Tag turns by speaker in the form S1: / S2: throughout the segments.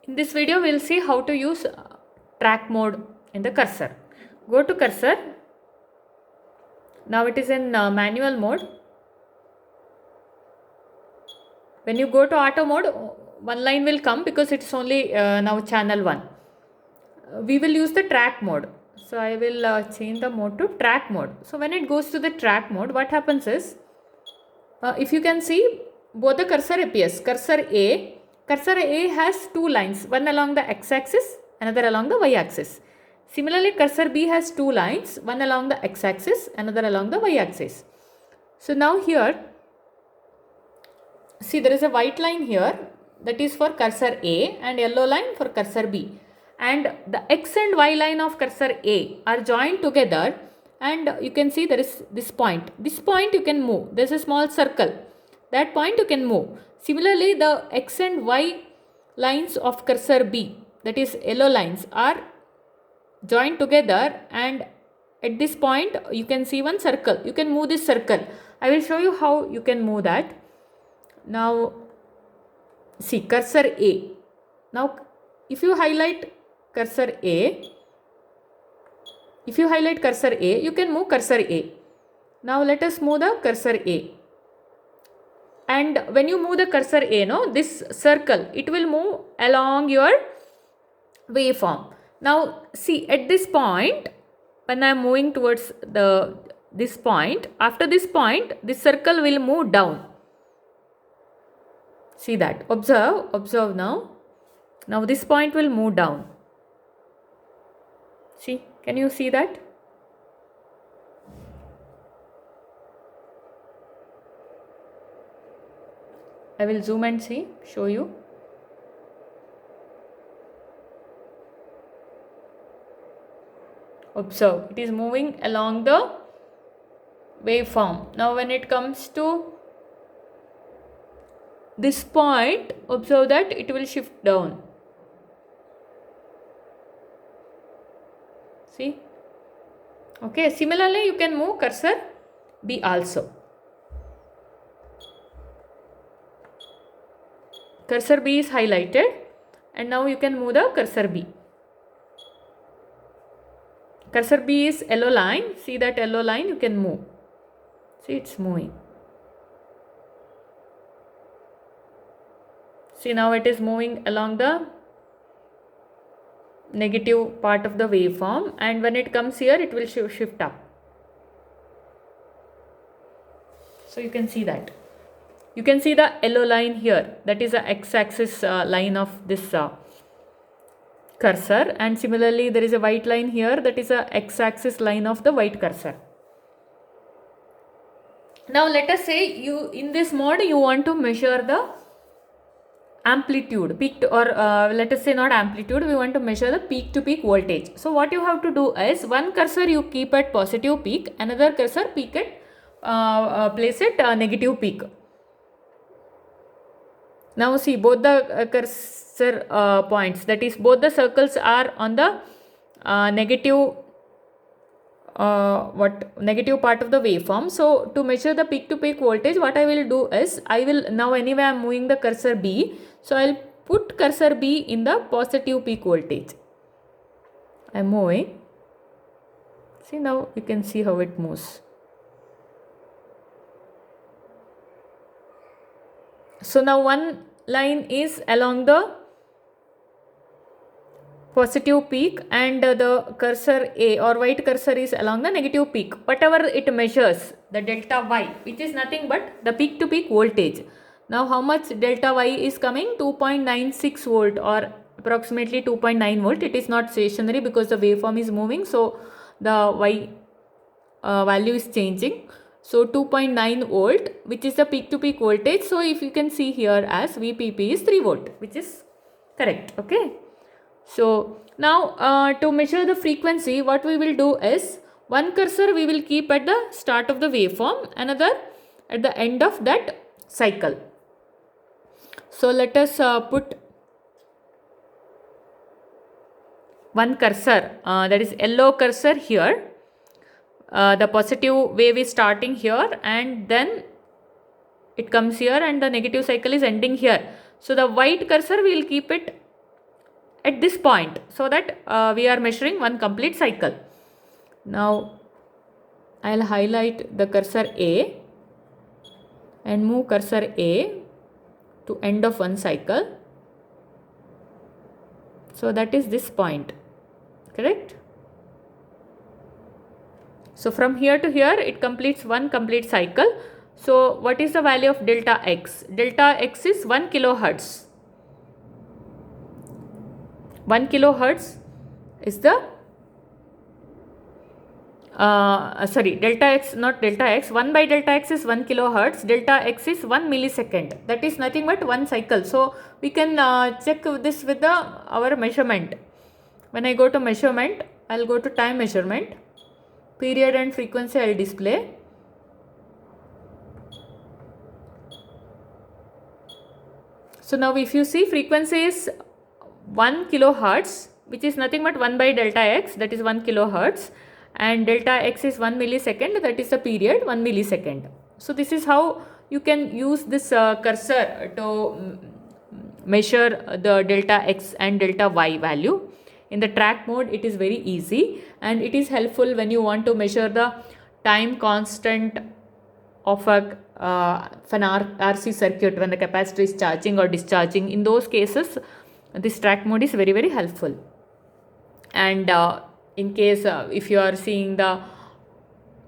S1: In this video, we will see how to use track mode in the cursor. Go to cursor. Now it is in manual mode. When you go to auto mode, one line will come because it is only now channel 1. We will use the track mode. So I will change the mode to track mode. So when it goes to the track mode, what happens is, if you can see, both the cursor appears. Cursor A has two lines, one along the x-axis, another along the y-axis. Similarly, cursor B has two lines, one along the x-axis, another along the y-axis. So now here, see, there is a white line here, that is for cursor A, and yellow line for cursor B. And the x and y line of cursor A are joined together, and you can see there is this point. This point you can move. There is a small circle. That point you can move. Similarly, the x and y lines of cursor B, that is yellow lines, are joined together, and at this point you can see one circle. You can move this circle. I will show you how you can move that. Now see cursor A. Now if you highlight cursor A, you can move cursor A. Now let us move the cursor A. And when you move the cursor A, this circle, it will move along your waveform. Now see, at this point, when I am moving towards this point, after this point, this circle will move down. See that. Observe now. Now this point will move down. See, can you see that? I will zoom and show you. Observe, it is moving along the waveform. Now when it comes to this point, observe that it will shift down. See? Okay, similarly you can move cursor B also. Cursor B is highlighted, and now you can move the cursor B. Cursor B is yellow line. See that yellow line, you can move. See, it's moving. See, now it is moving along the negative part of the waveform, and when it comes here, it will shift up. So you can see that. You can see the yellow line here, that is the x-axis line of this cursor, and similarly there is a white line here, that is the x-axis line of the white cursor. Now let us say you, in this mode, you want to measure the amplitude, peak to, or let us say not amplitude, we want to measure the peak to peak voltage. So what you have to do is, one cursor you keep at positive peak, another cursor peak at place at negative peak. Now see, both the cursor points, that is both the circles are on the negative part of the waveform. So to measure the peak to peak voltage, what I will do is, I will now, anyway I am moving the cursor B, so I will put cursor B in the positive peak voltage. I am moving. See, now you can see how it moves. So now one line is along the positive peak, and the cursor A or white cursor is along the negative peak. Whatever it measures, the delta Y, which is nothing but the peak to peak voltage. Now how much delta Y is coming? 2.96 volt or approximately 2.9 volt. It is not stationary because the waveform is moving, so the Y value is changing. So 2.9 volt, which is the peak to peak voltage. So if you can see here as VPP is 3 volt, which is correct. Okay. So now to measure the frequency, what we will do is, one cursor we will keep at the start of the waveform, another at the end of that cycle. So let us put one cursor, that is yellow cursor here. The positive wave is starting here, and then it comes here, and the negative cycle is ending here. So the white cursor we will keep it at this point, so that we are measuring one complete cycle. Now I'll highlight the cursor A and move cursor A to end of one cycle. So that is this point, correct? So from here to here it completes one complete cycle. So what is the value of delta x? Delta x is 1 kilohertz. 1 kilohertz is the delta x, not delta x. 1 by delta x is 1 kilohertz. Delta x is 1 millisecond. That is nothing but one cycle. So we can check this with our measurement. When I go to measurement, I'll go to time measurement. Period and frequency I'll display. So now if you see, frequency is 1 kilohertz, which is nothing but 1 by delta x, that is 1 kilohertz, and delta x is 1 millisecond, that is the period, 1 millisecond. So this is how you can use this cursor to measure the delta x and delta y value. In the track mode it is very easy, and it is helpful when you want to measure the time constant of an RC circuit when the capacitor is charging or discharging. In those cases this track mode is very, very helpful. And in case if you are seeing the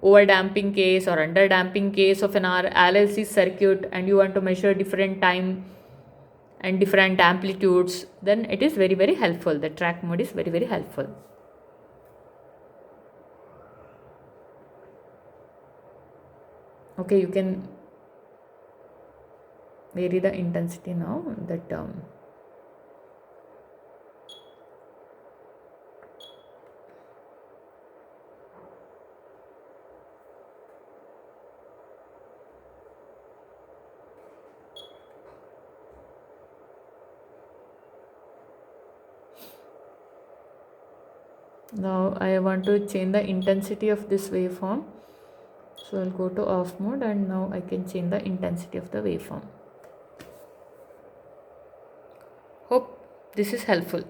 S1: over damping case or under damping case of an RLC circuit and you want to measure different time and different amplitudes, then it is very, very helpful. The track mode is very, very helpful. Okay, you can vary the intensity now. That now I want to change the intensity of this waveform. So I'll go to off mode, and now I can change the intensity of the waveform. Hope this is helpful.